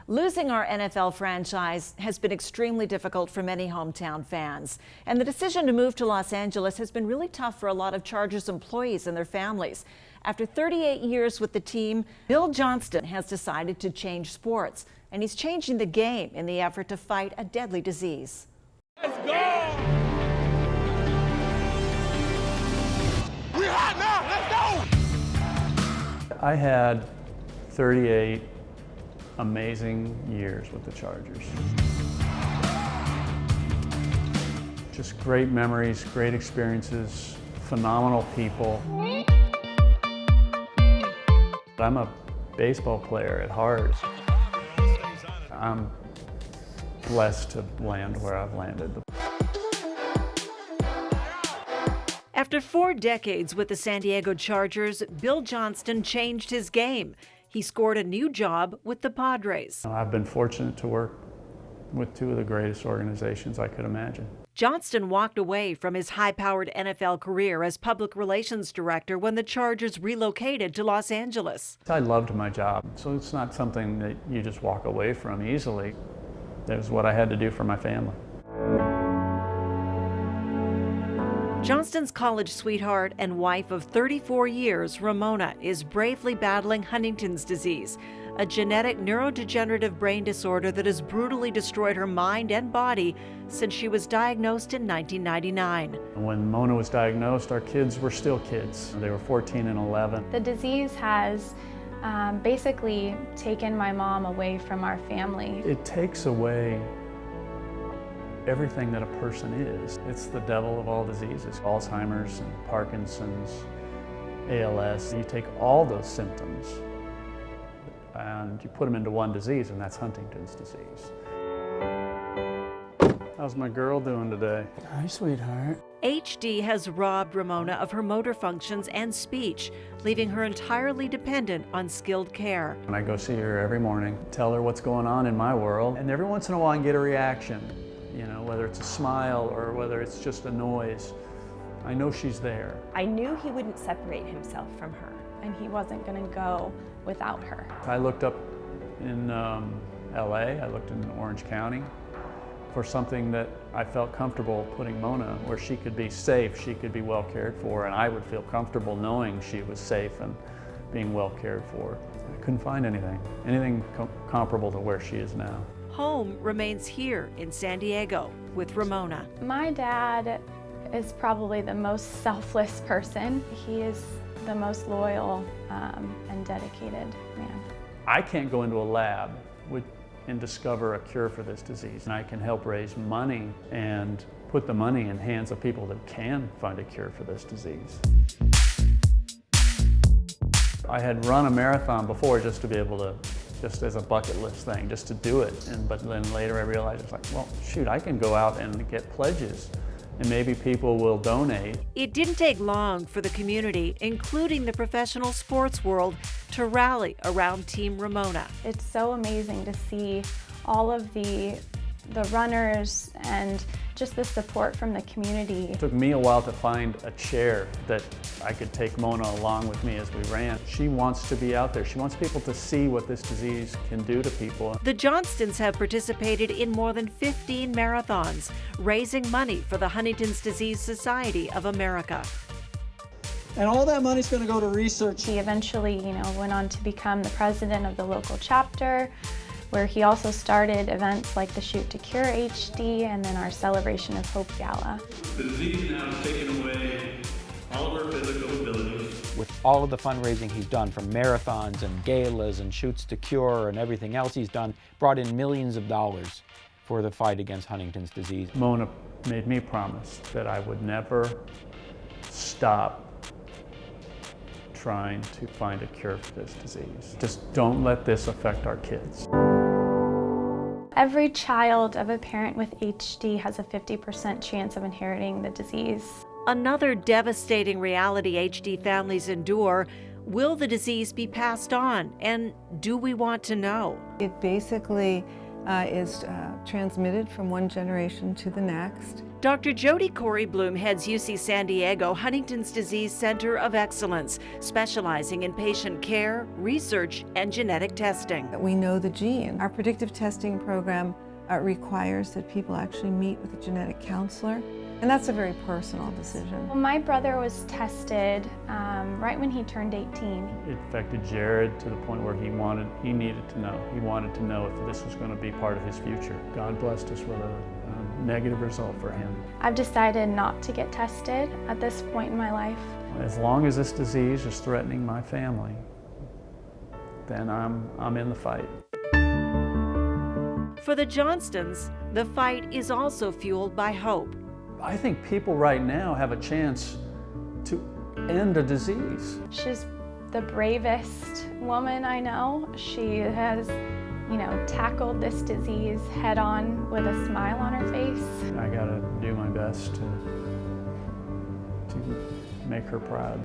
Losing our NFL franchise has been extremely difficult for many hometown fans. And the decision to move to Los Angeles has been really tough for a lot of Chargers employees and their families. After 38 years with the team, Bill Johnston has decided to change sports. And he's changing the game in the effort to fight a deadly disease. Let's go! We're hot now! Let's go! I had 38 amazing years with the Chargers. Just great memories, great experiences, phenomenal people. I'm a baseball player at heart. I'm blessed to land where I've landed. After 4 decades with the San Diego Chargers, Bill Johnston changed his game. He scored a new job with the Padres. I've been fortunate to work with 2 of the greatest organizations I could imagine. Johnston walked away from his high-powered NFL career as public relations director when the Chargers relocated to Los Angeles. I loved my job, so it's not something that you just walk away from easily. That was what I had to do for my family. Johnston's college sweetheart and wife of 34 years, Ramona, is bravely battling Huntington's disease, a genetic neurodegenerative brain disorder that has brutally destroyed her mind and body since she was diagnosed in 1999. When Mona was diagnosed, our kids were still kids. They were 14 and 11. The disease has basically taken my mom away from our family. It takes away everything that a person is. It's the devil of all diseases. Alzheimer's and Parkinson's, ALS. You take all those symptoms and you put them into one disease, and that's Huntington's disease. How's my girl doing today? Hi, sweetheart. HD has robbed Ramona of her motor functions and speech, leaving her entirely dependent on skilled care. And I go see her every morning, tell her what's going on in my world, and every once in a while I can get a reaction. You know, whether it's a smile or whether it's just a noise. I know she's there. I knew he wouldn't separate himself from her. And he wasn't going to go without her. I looked up in LA, I looked in Orange County for something that I felt comfortable putting Mona where she could be safe, she could be well cared for, and I would feel comfortable knowing she was safe and being well cared for. I couldn't find anything comparable to where she is now. Home remains here in San Diego with Ramona. My dad is probably the most selfless person. He is the most loyal and dedicated man. I can't go into a lab and discover a cure for this disease. And I can help raise money and put the money in hands of people that can find a cure for this disease. I had run a marathon before just to be able to, just as a bucket list thing, just to do it. But then later I realized, it's like, well, shoot, I can go out and get pledges and maybe people will donate. It didn't take long for the community, including the professional sports world, to rally around Team Ramona. It's so amazing to see all of the runners and just the support from the community. It took me a while to find a chair that I could take Mona along with me as we ran. She wants to be out there. She wants people to see what this disease can do to people. The Johnstons have participated in more than 15 marathons, raising money for the Huntington's Disease Society of America. And all that money's going to go to research. He eventually, went on to become the president of the local chapter, where he also started events like the Shoot to Cure HD and then our Celebration of Hope Gala. The disease now has taken away all of our physical abilities. With all of the fundraising he's done, from marathons and galas and Shoots to Cure and everything else he's done, brought in millions of dollars for the fight against Huntington's disease. Mona made me promise that I would never stop trying to find a cure for this disease. Just don't let this affect our kids. Every child of a parent with HD has a 50% chance of inheriting the disease. Another devastating reality HD families endure: will the disease be passed on, and do we want to know? It basically is transmitted from one generation to the next. Dr. Jody Corey Bloom heads UC San Diego Huntington's Disease Center of Excellence, specializing in patient care, research, and genetic testing. We know the gene. Our predictive testing program requires that people actually meet with a genetic counselor, and that's a very personal decision. Well, my brother was tested right when he turned 18. It affected Jared to the point where he needed to know. He wanted to know if this was going to be part of his future. God blessed us with a negative result for him. I've decided not to get tested at this point in my life. As long as this disease is threatening my family, then I'm in the fight. For the Johnstons, the fight is also fueled by hope. I think people right now have a chance to end a disease. She's the bravest woman I know. She has, tackled this disease head on with a smile on her face. I gotta do my best to make her proud.